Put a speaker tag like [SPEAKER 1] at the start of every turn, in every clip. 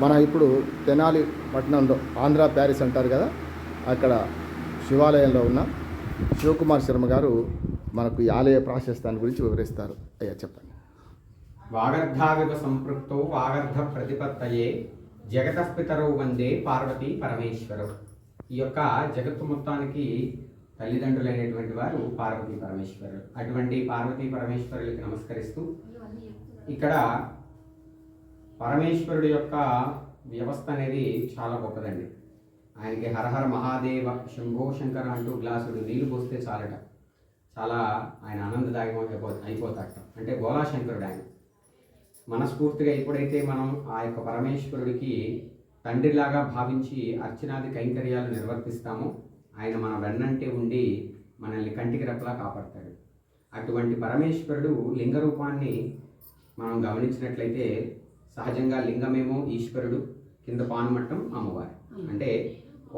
[SPEAKER 1] మన ఇప్పుడు తెనాలి పట్టణంలో ఆంధ్ర ప్యారిస్ అంటారు కదా, అక్కడ శివాలయంలో ఉన్న శివకుమార్ శర్మ గారు మనకు ఈ ఆలయ ప్రాశస్త్యాన్ని గురించి వివరిస్తారు. అయ్యా చెప్పండి.
[SPEAKER 2] వాగర్ధావివ సంపృక్తో వాగర్ధ ప్రతిపత్తయే జగతస్పితరౌ వందే పార్వతీ పరమేశ్వరవు. ఈ యొక్క జగత్తు మొత్తానికి తల్లిదండ్రులైనటువంటి వారు పార్వతీ పరమేశ్వరులు. అటువంటి పార్వతీ పరమేశ్వరులకి నమస్కరిస్తూ ఇక్కడ పరమేశ్వరుడి యొక్క వ్యవస్థ అనేది చాలా గొప్పదండి. ఆయనకి హరహర మహాదేవ శంభో శంకర అంటూ గ్లాసుడు నీళ్లు పోస్తే చాలట, చాలా ఆయన ఆనందదాయకం అయిపోతాట. అంటే గోళాశంకరుడు ఆయన. మనస్ఫూర్తిగా ఎప్పుడైతే మనం ఆ యొక్క పరమేశ్వరుడికి తండ్రిలాగా భావించి అర్చనాది కైంకర్యాలు నిర్వర్తిస్తామో ఆయన మన వెన్నంటే ఉండి మనల్ని కంటికి రెప్పలా కాపాడతాడు. అటువంటి పరమేశ్వరుడు లింగ రూపాన్ని మనం గమనించినట్లయితే సహజంగా లింగమేమో ఈశ్వరుడు, కింద పానుమట్టం అమ్మవారు. అంటే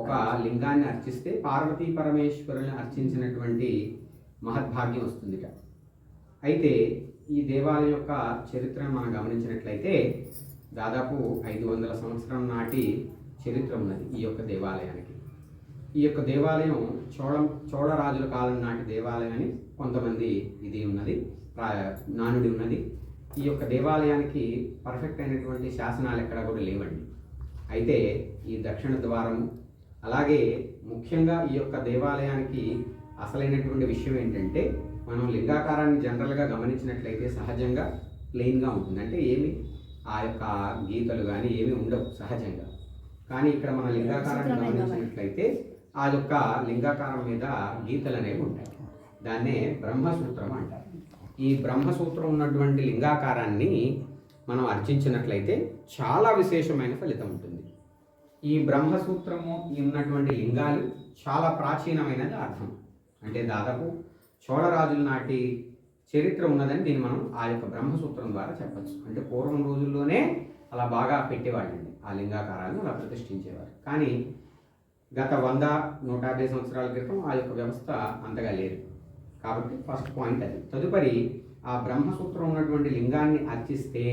[SPEAKER 2] ఒక లింగాన్ని అర్చిస్తే పార్వతీ పరమేశ్వరుని అర్చించినటువంటి మహద్భాగ్యం వస్తుందిట. అయితే ఈ దేవాలయం యొక్క చరిత్రను మనం గమనించినట్లయితే దాదాపు 500 సంవత్సరం నాటి చరిత్ర ఉన్నది ఈ యొక్క దేవాలయానికి. ఈ యొక్క దేవాలయం చోళరాజుల కాలం నాటి దేవాలయం అని కొంతమంది ఇది ఉన్నది, నానుడి ఉన్నది. ఈ యొక్క దేవాలయానికి పర్ఫెక్ట్ అయినటువంటి శాసనాలు ఎక్కడ కూడా లేవండి. అయితే ఈ దక్షిణ ద్వారము, అలాగే ముఖ్యంగా ఈ యొక్క దేవాలయానికి అసలైనటువంటి విషయం ఏంటంటే, మనం లింగాకారాన్ని జనరల్గా గమనించినట్లయితే సహజంగా ప్లెయిన్గా ఉంటుంది. అంటే ఏమి ఆ యొక్క గీతలు కానీ ఏమి ఉండవు సహజంగా. కానీ ఇక్కడ మన లింగాకారాన్ని గమనించినట్లయితే ఆ యొక్క లింగాకారం మీద గీతలు అనేవి ఉంటాయి. దాన్నే బ్రహ్మసూత్రం అంటారు. ఈ బ్రహ్మసూత్రం ఉన్నటువంటి లింగాకారాన్ని మనం అర్చించినట్లయితే చాలా విశేషమైన ఫలితం ఉంటుంది. ఈ బ్రహ్మసూత్రము ఉన్నటువంటి లింగాలు చాలా ప్రాచీనమైనది అర్థం. అంటే దాదాపు చోళరాజుల నాటి చరిత్ర ఉన్నదని దీన్ని మనం ఆ యొక్క బ్రహ్మసూత్రం ద్వారా చెప్పచ్చు. అంటే పూర్వం రోజుల్లోనే అలా బాగా పెట్టేవాళ్ళండి, ఆ లింగాకారాలను అలా ప్రతిష్ఠించేవారు. కానీ గత 100-150 సంవత్సరాల క్రితం ఆ యొక్క వ్యవస్థ అంతగా లేదు. కాబట్టి ఫస్ట్ పాయింట్ అది. తదుపరి ఆ బ్రహ్మసూత్రం ఉన్నటువంటి లింగాన్ని అర్చిస్తే,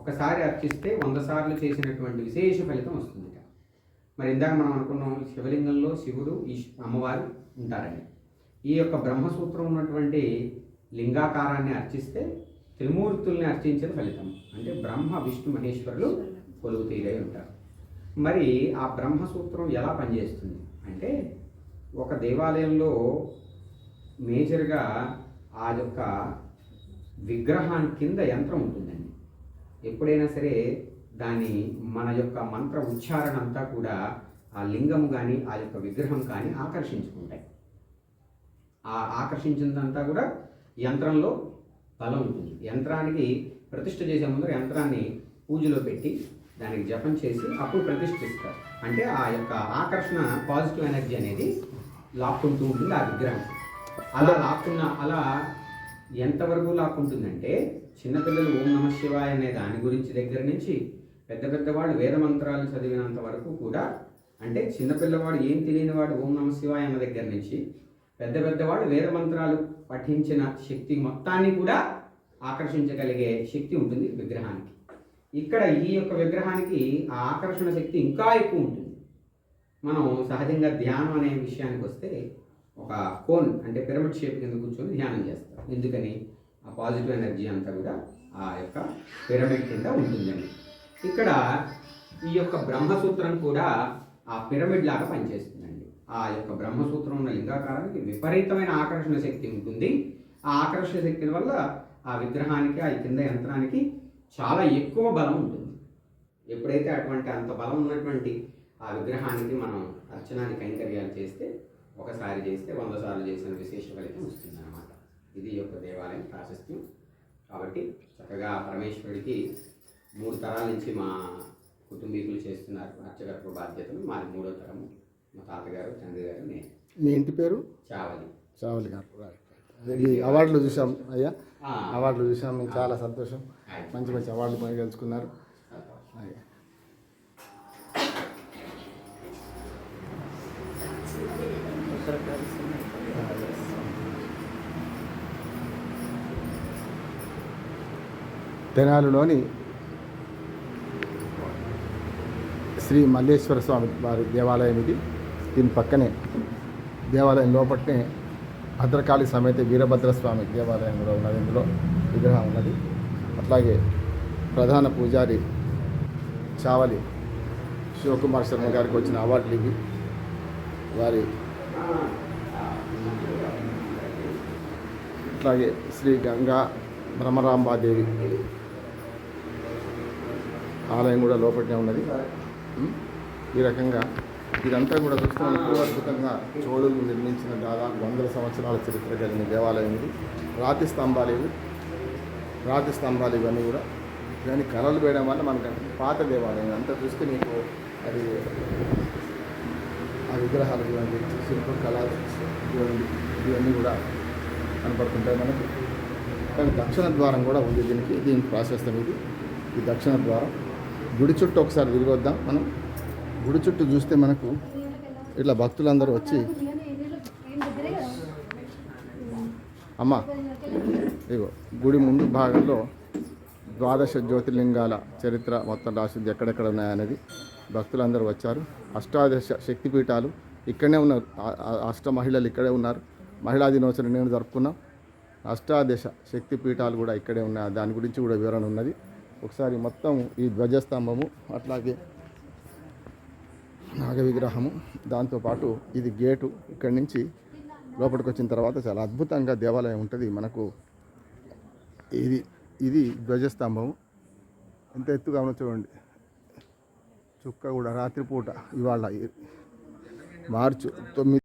[SPEAKER 2] ఒకసారి అర్చిస్తే 100 సార్లు చేసినటువంటి విశేష ఫలితం వస్తుంది. మరి ఇందాక మనం అనుకున్నాం శివలింగంలో శివుడు అమ్మవారు ఉంటారని. ఈ యొక్క బ్రహ్మసూత్రం ఉన్నటువంటి లింగాకారాన్ని అర్చిస్తే త్రిమూర్తుల్ని అర్చించిన ఫలితం. అంటే బ్రహ్మ విష్ణు మహేశ్వరులు కొలువు తీరై ఉంటారు. మరి ఆ బ్రహ్మసూత్రం ఎలా పనిచేస్తుంది అంటే, ఒక దేవాలయంలో మేజర్గా ఆ యొక్క విగ్రహానికి కింద యంత్రం ఉంటుందండి. ఎప్పుడైనా సరే దాని మన యొక్క మంత్ర ఉచ్చారణ అంతా కూడా ఆ లింగము కానీ ఆ యొక్క విగ్రహం కానీ ఆకర్షించుకుంటాయి. ఆ ఆకర్షించినదంతా కూడా యంత్రంలో బలం ఉంటుంది. యంత్రానికి ప్రతిష్ఠ చేసే ముందర యంత్రాన్ని పూజలో పెట్టి దానికి జపం చేసి అప్పుడు ప్రతిష్ఠిస్తారు. అంటే ఆ యొక్క ఆకర్షణ పాజిటివ్ ఎనర్జీ అనేది లాక్కుంటూ ఉంటుంది ఆ విగ్రహం. అలా ఎంతవరకు లాక్కుంటుందంటే, చిన్నపిల్లలు ఓం నమ శివాయ అనే దాని గురించి దగ్గర నుంచి పెద్దవాళ్ళు వేద మంత్రాలు చదివినంత వరకు కూడా, అంటే చిన్నపిల్లవాడు ఏం తెలియనివాడు ఓం నమ శివాయ అన్న దగ్గర నుంచి పెద్దవాడు వేద మంత్రాలు పఠించిన శక్తి మొత్తాన్ని కూడా ఆకర్షించగలిగే శక్తి ఉంటుంది విగ్రహానికి. ఇక్కడ ఈ యొక్క విగ్రహానికి ఆ ఆకర్షణ శక్తి ఇంకా ఎక్కువ ఉంటుంది. మనం సహజంగా ధ్యానం అనే విషయానికి వస్తే ఒక కోన్ అంటే పిరమిడ్ షేప్ కింద కూర్చొని ధ్యానం చేస్తారు. ఎందుకని? ఆ పాజిటివ్ ఎనర్జీ అంతా కూడా ఆ యొక్క పిరమిడ్ కింద ఉంటుందండి. ఇక్కడ ఈ యొక్క బ్రహ్మసూత్రం కూడా ఆ పిరమిడ్ లాగా పనిచేస్తుందండి. ఆ యొక్క బ్రహ్మసూత్రం ఉన్న లింగాకారానికి విపరీతమైన ఆకర్షణ శక్తి ఉంటుంది. ఆ ఆకర్షణ శక్తి వల్ల ఆ విగ్రహానికి ఆ కింద యంత్రానికి చాలా ఎక్కువ బలం ఉంటుంది. ఎప్పుడైతే అంత బలం ఉన్నటువంటి ఆ విగ్రహానికి మనం అర్చనాది కైంకర్యాలు చేస్తే, ఒకసారి చేస్తే 100 సార్లు చేసిన విశేష ఫలితం వస్తుంది అన్నమాట. ఇది యొక్క దేవాలయం ప్రాశస్త్యం. కాబట్టి చక్కగా పరమేశ్వరుడికి 3 తరాల నుంచి మా కుటుంబీకులు చేస్తున్నారు అర్చకత్వ బాధ్యతలు. మాది 3వ తరము. మా తాతగారు, తండ్రి గారు, నేను.
[SPEAKER 1] మీ ఇంటి పేరు? చావలి గారు. ఈ అవార్డులు చూసాం అయ్యా, అవార్డులు చూసాం. మీకు చాలా సంతోషం. మంచి అవార్డులు పని గెలుచుకున్నారు. తెనాలిలోని శ్రీ మల్లేశ్వర స్వామి వారి దేవాలయం ఇది. దీని పక్కనే దేవాలయం లోపట్నే భద్రకాళి సమేత వీరభద్రస్వామి దేవాలయం కూడా ఉన్నది. ఇందులో విగ్రహం ఉన్నది. అట్లాగే ప్రధాన పూజారి చావలి శివకుమార్ శర్మ గారికి వచ్చిన అవార్డులు ఇవి. వారి అట్లాగే శ్రీ గంగా భ్రమరాంబాదేవి ఆలయం కూడా లోపలనే ఉన్నది. ఈ రకంగా ఇదంతా కూడా చూస్తే మనకు అద్భుతంగా చోళులు నిర్మించిన దాదాపు 100 సంవత్సరాల చరిత్ర కలిగిన దేవాలయం ఇది. రాతి స్తంభాలు ఇవన్నీ కూడా దాని కళలు వేయడం వల్ల మనకు పాత దేవాలయం అంతా చూస్తే మీకు అది ఆ విగ్రహాలు ఇవ్వండి, శిల్ప కళ ఇవన్నీ కూడా కనపడుతుంటాయి మనకు. కానీ దక్షిణ ద్వారం కూడా ఉంది దీనికి ప్రాశస్త్యం ఇది. ఈ దక్షిణ ద్వారం గుడి చుట్టూ ఒకసారి తిరిగి వద్దాం. మనం గుడి చుట్టూ చూస్తే మనకు ఇట్లా భక్తులందరూ వచ్చి అమ్మ ఇగో గుడి ముందు భాగంలో 12 జ్యోతిర్లింగాల చరిత్ర మొత్తం రాసింది, ఎక్కడెక్కడ ఉన్నాయనేది. భక్తులందరూ వచ్చారు. 18 శక్తిపీఠాలు ఇక్కడనే ఉన్నారు. అష్ట మహిళలు ఇక్కడే ఉన్నారు. మహిళా దినోత్సవం నేను జరుపుకున్నాం. 18 శక్తిపీఠాలు కూడా ఇక్కడే ఉన్నాయి. దాని గురించి కూడా వివరణ ఉన్నది. ఒకసారి మొత్తం ఈ ధ్వజస్తంభము, అట్లాగే నాగ విగ్రహము, దాంతోపాటు ఇది గేటు. ఇక్కడి నుంచి లోపలికి వచ్చిన తర్వాత చాలా అద్భుతంగా దేవాలయం ఉంటుంది మనకు. ఇది ధ్వజస్తంభము. ఎంత ఎత్తుగా ఉన్న చూడండి. చుక్క కూడా రాత్రిపూట ఇవాళ మార్చి 9